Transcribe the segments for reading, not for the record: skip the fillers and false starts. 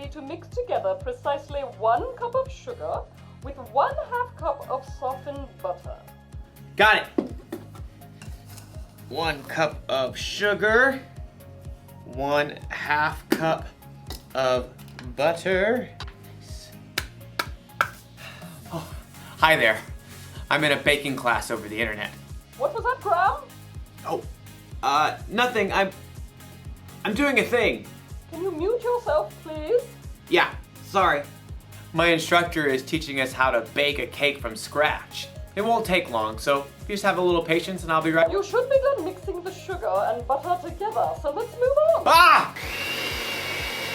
need to mix together precisely 1 cup of sugar with 1/2 cup of softened butter. Got it. 1 cup of sugar, 1/2 cup of butter. Oh, hi there. I'm in a baking class over the internet. What was that, Graham? Oh, nothing. I'm doing a thing. Can you mute yourself, please? Yeah, sorry. My instructor is teaching us how to bake a cake from scratch. It won't take long, so you just have a little patience and I'll be right. You should be done mixing the sugar and butter together, so let's move on. Ah!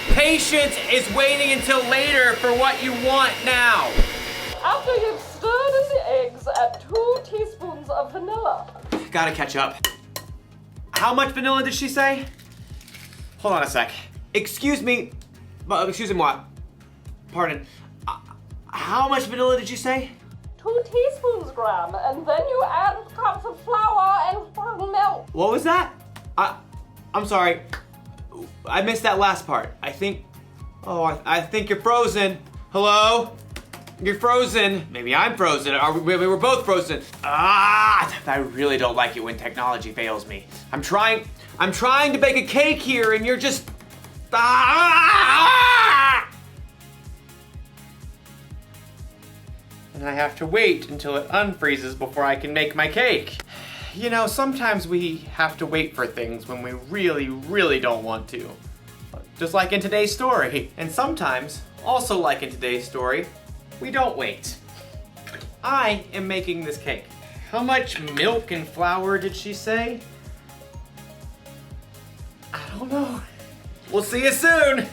Patience is waiting until later for what you want now. After you've stirred in the eggs, add 2 teaspoons of vanilla. Gotta catch up. How much vanilla did she say? Hold on a sec. Excuse me, moi. Pardon. How much vanilla did you say? 2 teaspoons, Graham, and then you add cups of flour and milk. What was that? I'm sorry. I missed that last part. I think you're frozen. Hello? You're frozen. Maybe I'm frozen. Maybe we're both frozen. I really don't like it when technology fails me. I'm trying to bake a cake here and you're just... And I have to wait until it unfreezes before I can make my cake. You know, sometimes we have to wait for things when we really, really don't want to. Just like in today's story. And sometimes, also like in today's story, we don't wait. I am making this cake. How much milk and flour did she say? I don't know. We'll see you soon.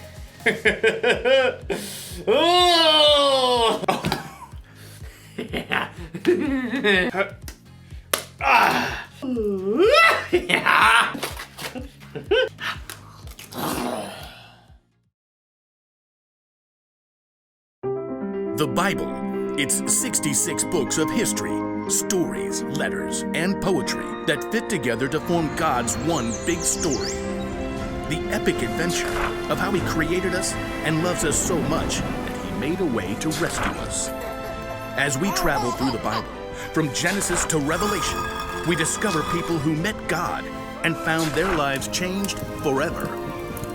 Oh! Yeah. Yeah. The Bible. It's 66 books of history, stories, letters, and poetry that fit together to form God's one big story. The epic adventure of how He created us and loves us so much that He made a way to rescue us. As we travel through the Bible, from Genesis to Revelation, we discover people who met God and found their lives changed forever.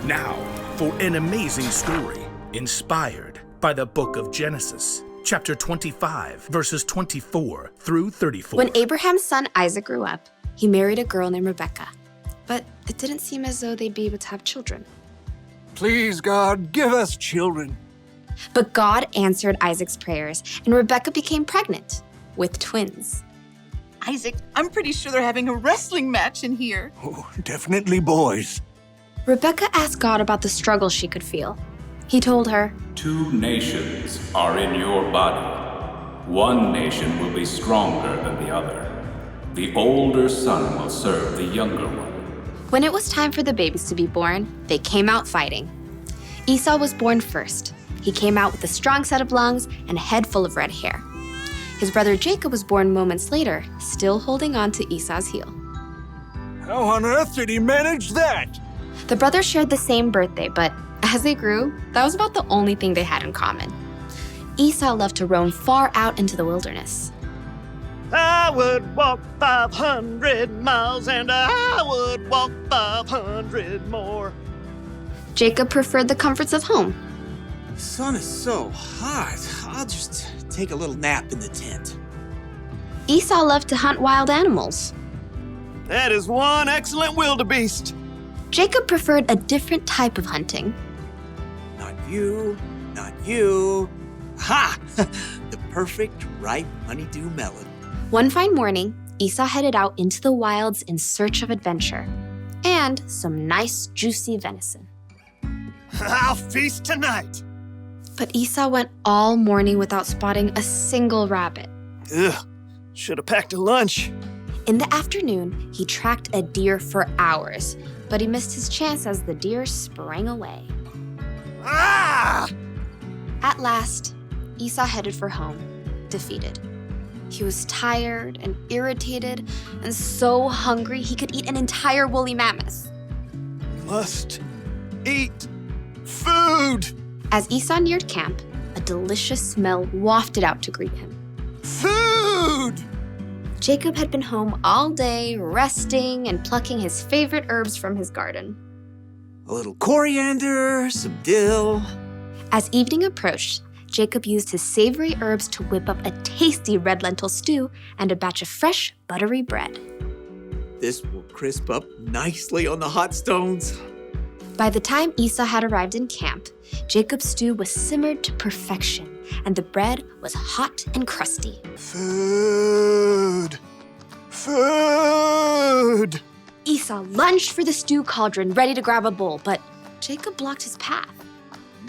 Now, for an amazing story inspired by the book of Genesis, chapter 25, verses 24 through 34. When Abraham's son Isaac grew up, he married a girl named Rebekah. But it didn't seem as though they'd be able to have children. Please, God, give us children. But God answered Isaac's prayers, and Rebekah became pregnant with twins. Isaac, I'm pretty sure they're having a wrestling match in here. Oh, definitely boys. Rebekah asked God about the struggle she could feel. He told her, 2 nations are in your body. 1 nation will be stronger than the other. The older son will serve the younger one. When it was time for the babies to be born, they came out fighting. Esau was born first. He came out with a strong set of lungs and a head full of red hair. His brother Jacob was born moments later, still holding on to Esau's heel. How on earth did he manage that? The brothers shared the same birthday, but as they grew, that was about the only thing they had in common. Esau loved to roam far out into the wilderness. I would walk 500 miles and I would walk 500 more. Jacob preferred the comforts of home. The sun is so hot. I'll just take a little nap in the tent. Esau loved to hunt wild animals. That is one excellent wildebeest. Jacob preferred a different type of hunting. Not you, not you. Ha! The perfect ripe honeydew melon. One fine morning, Esau headed out into the wilds in search of adventure and some nice, juicy venison. I'll feast tonight. But Esau went all morning without spotting a single rabbit. Ugh, should have packed a lunch. In the afternoon, he tracked a deer for hours, but he missed his chance as the deer sprang away. Ah! At last, Esau headed for home, defeated. He was tired and irritated and so hungry he could eat an entire woolly mammoth. Must eat food. As Esau neared camp, a delicious smell wafted out to greet him. Food! Jacob had been home all day, resting and plucking his favorite herbs from his garden. A little coriander, some dill. As evening approached, Jacob used his savory herbs to whip up a tasty red lentil stew and a batch of fresh, buttery bread. This will crisp up nicely on the hot stones. By the time Esau had arrived in camp, Jacob's stew was simmered to perfection, and the bread was hot and crusty. Food! Food! Esau lunged for the stew cauldron, ready to grab a bowl, but Jacob blocked his path.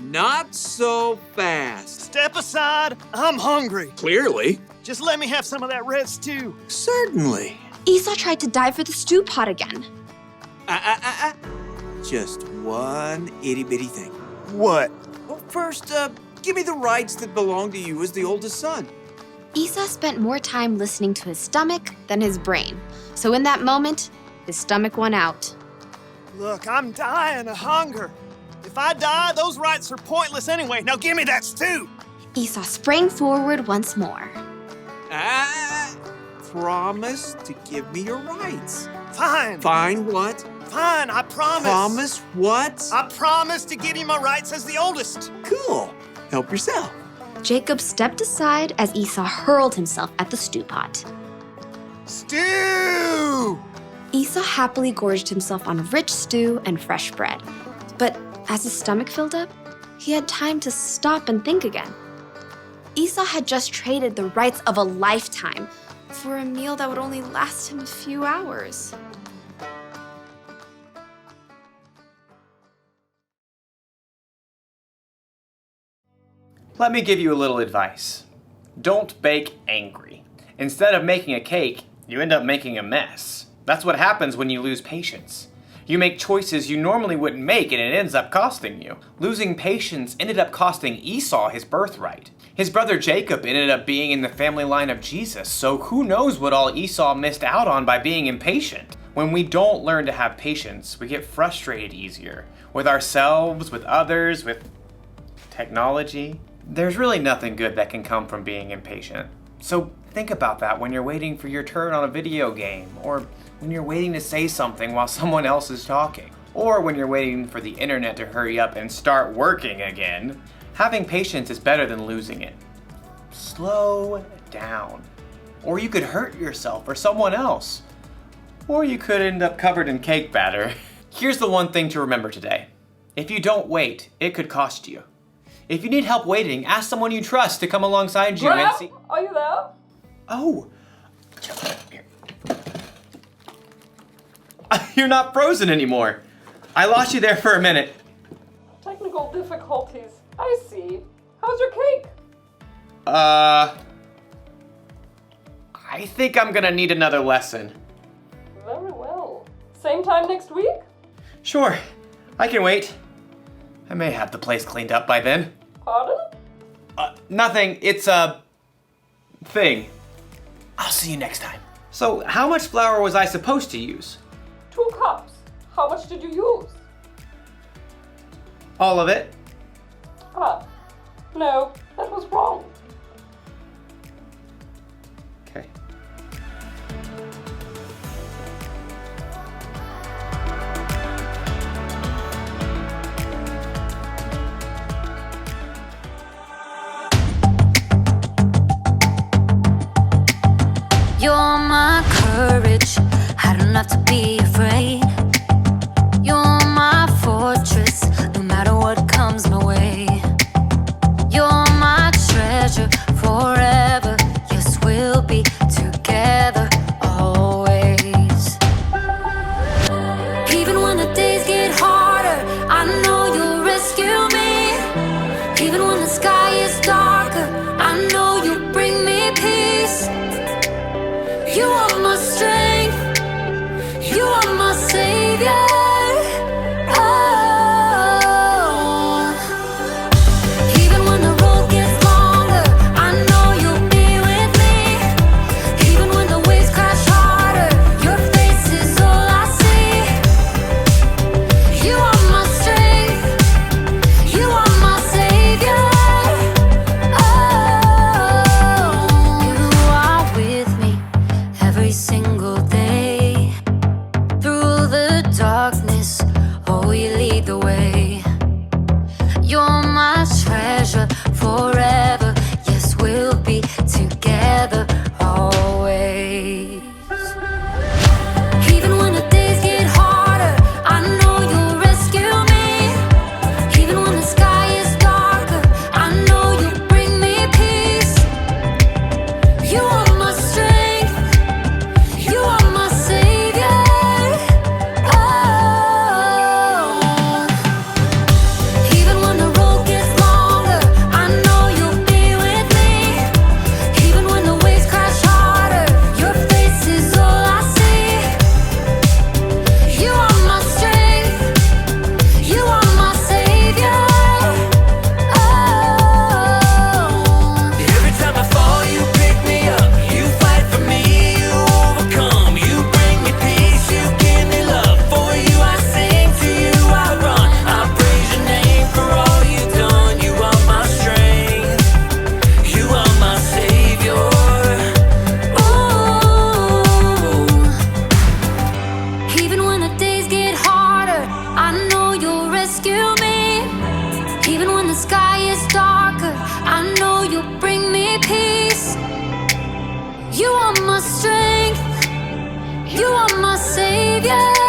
Not so fast. Step aside, I'm hungry. Clearly. Just let me have some of that red stew. Certainly. Esau tried to dive for the stew pot again. Just one itty-bitty thing. What? Well, first, give me the rights that belong to you as the oldest son. Esau spent more time listening to his stomach than his brain. So in that moment, his stomach won out. Look, I'm dying of hunger. If I die, those rights are pointless anyway. Now give me that stew. Esau sprang forward once more. Promise to give me your rights. Fine. Fine what? Fine, I promise. Promise what? I promise to give you my rights as the oldest. Cool. Help yourself. Jacob stepped aside as Esau hurled himself at the stew pot. Stew! Esau happily gorged himself on rich stew and fresh bread. But as his stomach filled up, he had time to stop and think again. Esau had just traded the rights of a lifetime for a meal that would only last him a few hours. Let me give you a little advice. Don't bake angry. Instead of making a cake, you end up making a mess. That's what happens when you lose patience. You make choices you normally wouldn't make and it ends up costing you. Losing patience ended up costing Esau his birthright. His brother Jacob ended up being in the family line of Jesus, so who knows what all Esau missed out on by being impatient. When we don't learn to have patience, we get frustrated easier. With ourselves, with others, with technology. There's really nothing good that can come from being impatient. So think about that when you're waiting for your turn on a video game, or when you're waiting to say something while someone else is talking, or when you're waiting for the internet to hurry up and start working again. Having patience is better than losing it. Slow down. Or you could hurt yourself or someone else. Or you could end up covered in cake batter. Here's the one thing to remember today. If you don't wait, it could cost you. If you need help waiting, ask someone you trust to come alongside you and see... Are you there? Oh. You're not frozen anymore. I lost you there for a minute. Technical difficulties. I see. How's your cake? I think I'm gonna need another lesson. Very well. Same time next week? Sure, I can wait. I may have the place cleaned up by then. Pardon? Nothing, it's a thing. I'll see you next time. So, how much flour was I supposed to use? 2 cups. How much did you use? All of it? No, that was wrong. Okay. You're my courage, I don't have to be afraid. You're my fortress, no matter what comes my way. You're my treasure. rescue me. Even when the sky is darker, I know you'll bring me peace. You are my strength, you are my savior.